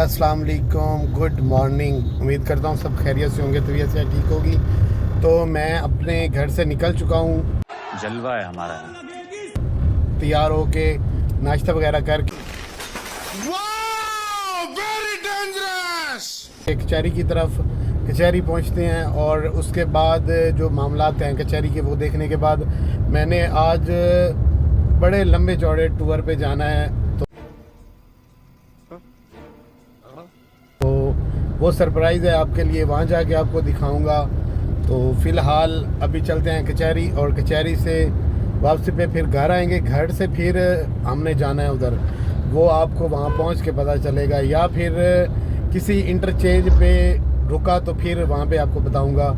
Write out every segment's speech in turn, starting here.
अस्सलाम वालेकुम, good morning. उम्मीद करता हूँ सब खैरियत से होंगे, तबीयत से ठीक होगी। तो मैं अपने घर से निकल चुका हूँ, जलवा है हमारा। तैयार होके नाश्ता वगैरह करके कचहरी की तरफ कचहरी पहुँचते हैं। और उसके बाद जो मामलात हैं कचहरी के, वो देखने के बाद मैंने आज बड़े लंबे चौड़े टूर पे जाना है। तो वो सरप्राइज़ है आपके लिए, वहाँ जाके आपको दिखाऊंगा। तो फ़िलहाल अभी चलते हैं कचहरी, और कचहरी से वापसी पे फिर घर आएंगे। घर से फिर हमने जाना है उधर, वो आपको वहाँ पहुँच के पता चलेगा, या फिर किसी इंटरचेंज पे रुका तो फिर वहाँ पे आपको बताऊंगा।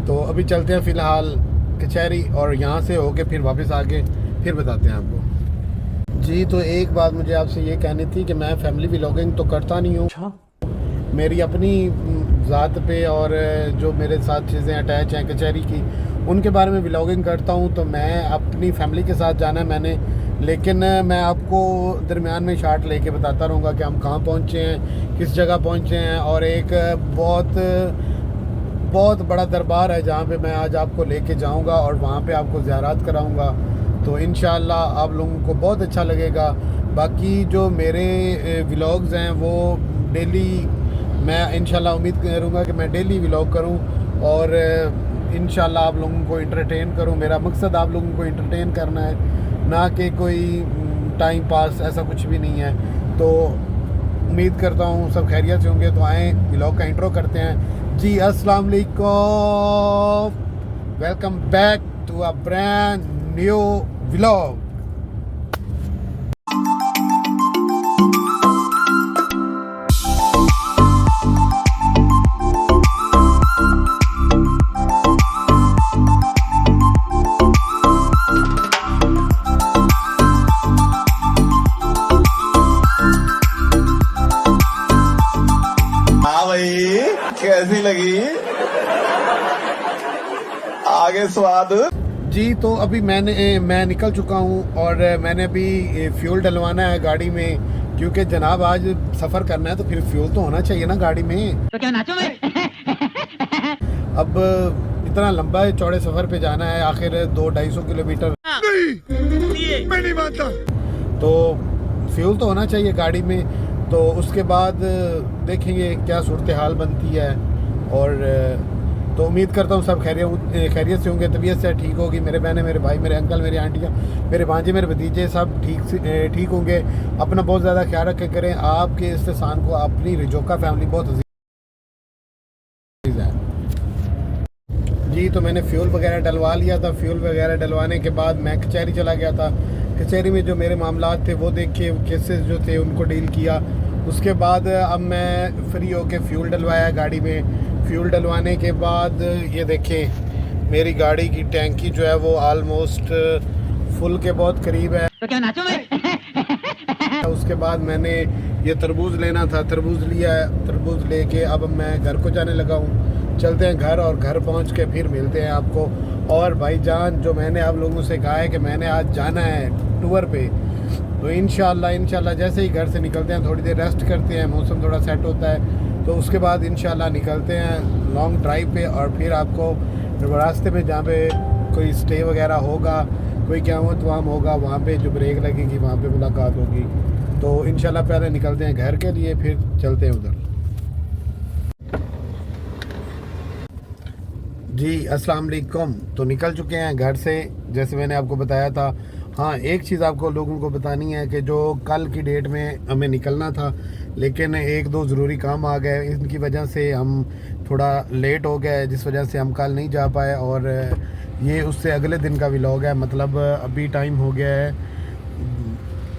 तो अभी चलते हैं फ़िलहाल कचहरी, और यहाँ से होके फिर वापस आके फिर बताते हैं आपको। जी, तो एक बात मुझे आपसे ये कहनी थी कि मैं फैमिली व्लॉगिंग तो करता नहीं हूँ। मेरी अपनी ज़ात पे और जो मेरे साथ चीज़ें अटैच हैं कचहरी की, उनके बारे में व्लॉगिंग करता हूँ। तो मैं अपनी फैमिली के साथ जाना है मैंने, लेकिन मैं आपको दरमियान में शार्ट लेके बताता रहूँगा कि हम कहाँ पहुँचे हैं, किस जगह पहुँचे हैं। और एक बहुत बड़ा दरबार है जहाँ पे मैं आज आपको लेके जाऊँगा, और वहाँ पे आपको ज़ियारत कराऊँगा। तो इंशाअल्लाह आप लोगों को बहुत अच्छा लगेगा। बाकी जो मेरे व्लॉग्स हैं वो डेली, मैं इंशाल्लाह उम्मीद करूँगा कि मैं डेली व्लॉग करूँ और इंशाल्लाह आप लोगों को एंटरटेन करूँ। मेरा मकसद आप लोगों को एंटरटेन करना है, ना कि कोई टाइम पास, ऐसा कुछ भी नहीं है। तो उम्मीद करता हूँ सब खैरियत से होंगे। तो आएँ व्लॉग का इंट्रो करते हैं। जी, अस्सलाम वालेकुम, welcome back to a brand new vlog. कैसी लगी आगे स्वाद? जी, तो अभी मैं निकल चुका हूँ, और मैंने अभी फ्यूल डलवाना है गाड़ी में, क्योंकि जनाब आज सफ़र करना है तो फिर फ्यूल तो होना चाहिए ना गाड़ी में। तो क्या नाचो मैं? अब इतना लंबा चौड़े सफ़र पे जाना है, आखिर 200-250 किलोमीटर। नहीं, मैं नहीं मानता। तो फ्यूल तो होना चाहिए गाड़ी में। तो उसके बाद देखेंगे क्या सूरत हाल बनती है। और तो उम्मीद करता हूँ सब खैरियत से होंगे, तबीयत से ठीक होगी। मेरे बहनें, मेरे भाई, मेरे अंकल, मेरी आंटियाँ, मेरे भांजे, मेरे भतीजे सब ठीक होंगे। अपना बहुत ज़्यादा ख्याल रखें करें। आपके इस्तेसान को अपनी रिजोका फैमिली बहुत अजीज है। जी, तो मैंने फ्यूल वगैरह डलवा लिया था। फ्यूल वगैरह डलवाने के बाद मैं कचहरी चला गया था। कचहरी में जो मेरे मामलात थे वो देखे, केसेस जो थे उनको डील किया। उसके बाद अब मैं फ्री होके फ्यूल डलवाया गाड़ी में। फ्यूल डलवाने के बाद ये देखें, मेरी गाड़ी की टैंकी जो है वो आलमोस्ट फुल के बहुत करीब है। तो क्या नाचो मैं? उसके बाद मैंने ये तरबूज लेना था, तरबूज लिया है। तरबूज लेके अब मैं घर को जाने लगा हूँ। चलते हैं घर, और घर पहुँच के फिर मिलते हैं आपको। और भाईजान, जो मैंने आप लोगों से कहा है कि मैंने आज जाना है टूर पे, तो इंशाल्लाह जैसे ही घर से निकलते हैं थोड़ी देर रेस्ट करते हैं, मौसम थोड़ा सेट होता है, तो उसके बाद इंशाल्लाह निकलते हैं लॉन्ग ड्राइव पे। और फिर आपको रास्ते में जहाँ पे कोई स्टे वगैरह होगा, कोई क़यामत वाम होगा, वहाँ पे जो ब्रेक लगेगी वहाँ पे मुलाकात होगी। तो इंशाल्लाह पहले निकलते हैं घर के लिए, फिर चलते हैं उधर। जी, अस्सलाम वालेकुम। तो निकल चुके हैं घर से, जैसे मैंने आपको बताया था। हाँ, एक चीज़ आपको लोगों को बतानी है कि जो कल की डेट में हमें निकलना था, लेकिन एक दो ज़रूरी काम आ गए, इनकी वजह से हम थोड़ा लेट हो गए, जिस वजह से हम कल नहीं जा पाए। और ये उससे अगले दिन का व्लॉग है। मतलब अभी टाइम हो गया है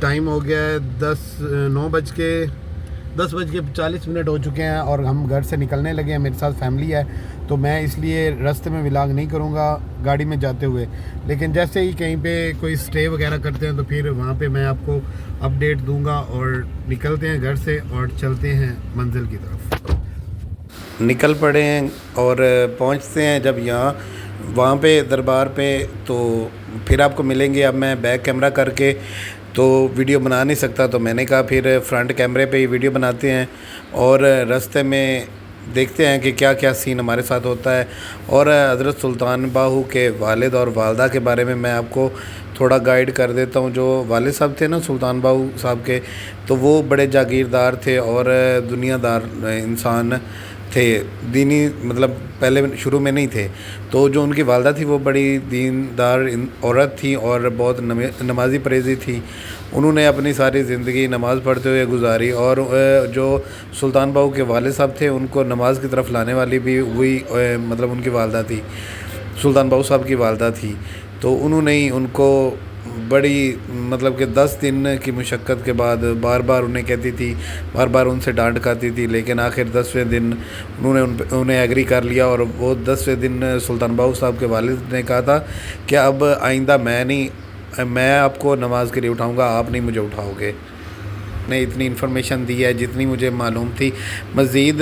10:40 हो चुके हैं, और हम घर से निकलने लगे हैं। मेरे साथ फैमिली है, तो मैं इसलिए रास्ते में व्लॉग नहीं करूँगा गाड़ी में जाते हुए। लेकिन जैसे ही कहीं पे कोई स्टे वगैरह करते हैं तो फिर वहाँ पे मैं आपको अपडेट दूंगा। और निकलते हैं घर से और चलते हैं मंजिल की तरफ। निकल पड़े हैं और पहुँचते हैं जब यहाँ वहाँ पे दरबार पे, तो फिर आपको मिलेंगे। अब मैं बैक कैमरा करके तो वीडियो बना नहीं सकता, तो मैंने कहा फिर फ्रंट कैमरे पे ही वीडियो बनाते हैं और रास्ते में देखते हैं कि क्या क्या सीन हमारे साथ होता है। और हज़रत सुल्तान बाहू के वालिद और वालदा के बारे में मैं आपको थोड़ा गाइड कर देता हूँ। जो वालिद साहब थे ना सुल्तान बाहू साहब के, तो वो बड़े जागीरदार थे और दुनियादार इंसान थे, दीनी मतलब पहले शुरू में नहीं थे। तो जो उनकी वालदा थी वो बड़ी दीनदार औरत थी और बहुत नमाज़ी परहेज़ी थी। उन्होंने अपनी सारी ज़िंदगी नमाज़ पढ़ते हुए गुजारी और जो सुल्तान बाहू के वालिद साहब थे उनको नमाज की तरफ लाने वाली भी वही मतलब उनकी वालदा थी, सुल्तान बाहू साहब की वालदा थी। तो उन्होंने ही उनको बड़ी मतलब कि 10 दिन की मुशक्क़त के बाद बार बार उन्हें कहती थी, बार बार उनसे डांट खाती थी, लेकिन आखिर 10वें दिन उन्होंने उन्हें एग्री कर लिया। और वो 10वें दिन सुल्तान बाहू साहब के वालिद ने कहा था कि अब आइंदा मैं आपको नमाज के लिए उठाऊंगा, आप नहीं मुझे उठाओगे। ने इतनी इन्फॉर्मेशन दी है जितनी मुझे मालूम थी। मज़ीद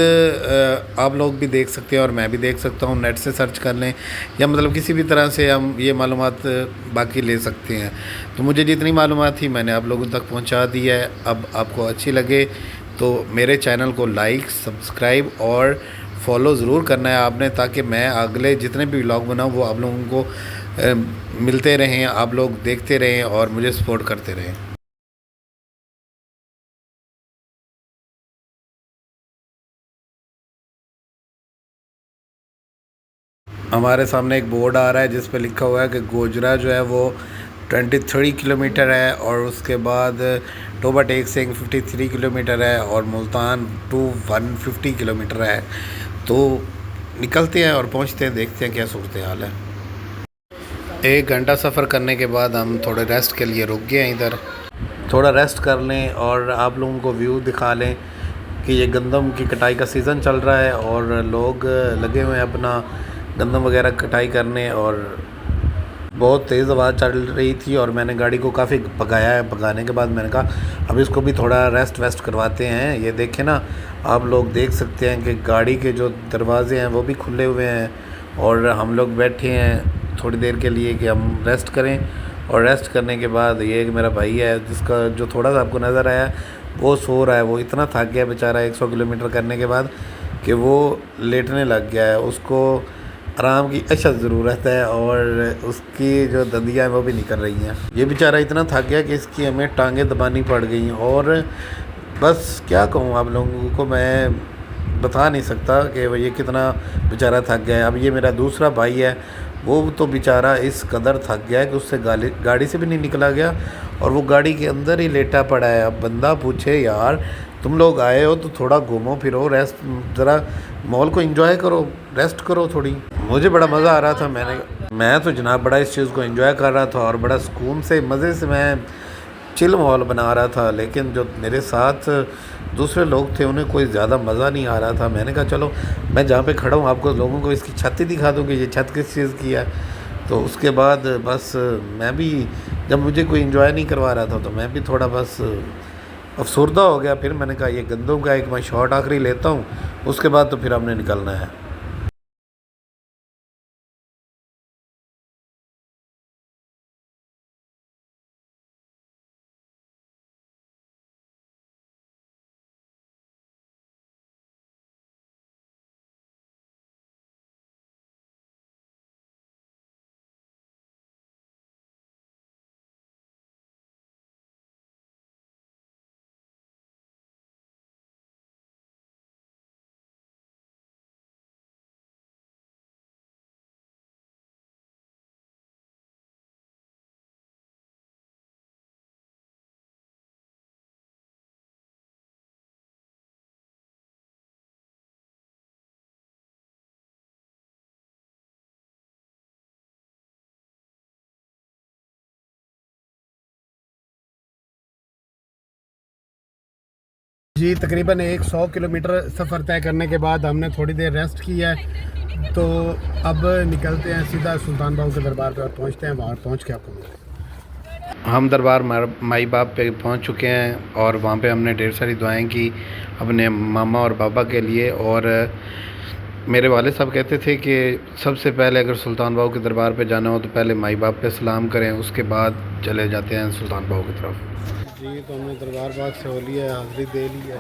आप लोग भी देख सकते हैं और मैं भी देख सकता हूँ, नेट से सर्च कर लें या मतलब किसी भी तरह से हम ये मालूमात बाकी ले सकते हैं। तो मुझे जितनी मालूमात थी मैंने आप लोगों तक पहुँचा दी है। अब आपको अच्छी लगे तो मेरे चैनल को लाइक, सब्सक्राइब और फॉलो ज़रूर करना है आपने, ताकि मैं अगले जितने भी व्लॉग बनाऊँ वो आप लोगों को मिलते रहें, आप लोग देखते रहें और मुझे सपोर्ट करते रहें। हमारे सामने एक बोर्ड आ रहा है जिस पे लिखा हुआ है कि गोजरा जो है वो 23 किलोमीटर है और उसके बाद टोबा टेक सिंह 53 किलोमीटर है और मुल्तान टू 150 किलोमीटर है। तो निकलते हैं और पहुंचते हैं, देखते हैं क्या सूरत हाल है। 1 घंटा सफ़र करने के बाद हम थोड़े रेस्ट के लिए रुक गए हैं इधर, थोड़ा रेस्ट कर लें और आप लोगों को व्यू दिखा लें कि ये गंदम की कटाई का सीज़न चल रहा है और लोग लगे हुए हैं अपना गंदम वगैरह कटाई करने। और बहुत तेज़ आवाज़ चल रही थी और मैंने गाड़ी को काफ़ी भगाया है। भगाने के बाद मैंने कहा अब इसको भी थोड़ा रेस्ट वेस्ट करवाते हैं। ये देखें ना, आप लोग देख सकते हैं कि गाड़ी के जो दरवाजे हैं वो भी खुले हुए हैं और हम लोग बैठे हैं थोड़ी देर के लिए कि हम रेस्ट करें। और रेस्ट करने के बाद ये एक मेरा भाई है जिसका जो थोड़ा सा आपको नज़र आया वो सो रहा है। वो इतना थक गया बेचारा 100 किलोमीटर करने के बाद कि वो लेटने लग गया है। उसको आराम की अशद ज़रूरत है और उसकी जो दंदियाँ हैं वो भी निकल रही हैं। ये बेचारा इतना थक गया कि इसकी हमें टांगें दबानी पड़ गई। और बस क्या कहूँ आप लोगों को, मैं बता नहीं सकता कि ये कितना बेचारा थक गया है। अब ये मेरा दूसरा भाई है, वो तो बेचारा इस कदर थक गया है कि उससे गाड़ी से भी नहीं निकला गया और वो गाड़ी के अंदर ही लेटा पड़ा है। अब बंदा पूछे यार तुम लोग आए हो तो थोड़ा घूमो फिरो, रेस्ट ज़रा मॉल को एंजॉय करो, रेस्ट करो थोड़ी। मुझे बड़ा मज़ा आ रहा था, मैं तो जनाब बड़ा इस चीज़ को एंजॉय कर रहा था और बड़ा सुकून से मज़े से मैं चिल माहौल बना रहा था। लेकिन जो मेरे साथ दूसरे लोग थे उन्हें कोई ज़्यादा मज़ा नहीं आ रहा था। मैंने कहा चलो मैं जहाँ पे खड़ा हूँ आपको लोगों को इसकी छत ही दिखा दूँ कि ये छत किस चीज़ की है। तो उसके बाद बस मैं भी, जब मुझे कोई एंजॉय नहीं करवा रहा था तो मैं भी थोड़ा बस अफसरदा हो गया। फिर मैंने कहा ये गंदम का एक मैं शॉट आखिरी लेता हूँ, उसके बाद तो फिर हमने निकलना है। जी तकरीबन 100 किलोमीटर सफ़र तय करने के बाद हमने थोड़ी देर रेस्ट किया है। तो अब निकलते हैं सीधा सुल्तान बाहू के दरबार पे और पहुंचते हैं। वहाँ पहुंच के आपको मिलते हैं। हम दरबार माई बाप पे पहुंच चुके हैं और वहाँ पे हमने ढेर सारी दुआएं की अपने मामा और पापा के लिए। और मेरे वाले साहब कहते थे कि सबसे पहले अगर सुल्तान बाहू के दरबार पे जाना हो तो पहले माई बाप पे सलाम करें, उसके बाद चले जाते हैं सुल्तान बाहू की तरफ। जी तो हमने दरबार बाग से हो लिया, हाज़िरी दे ली है।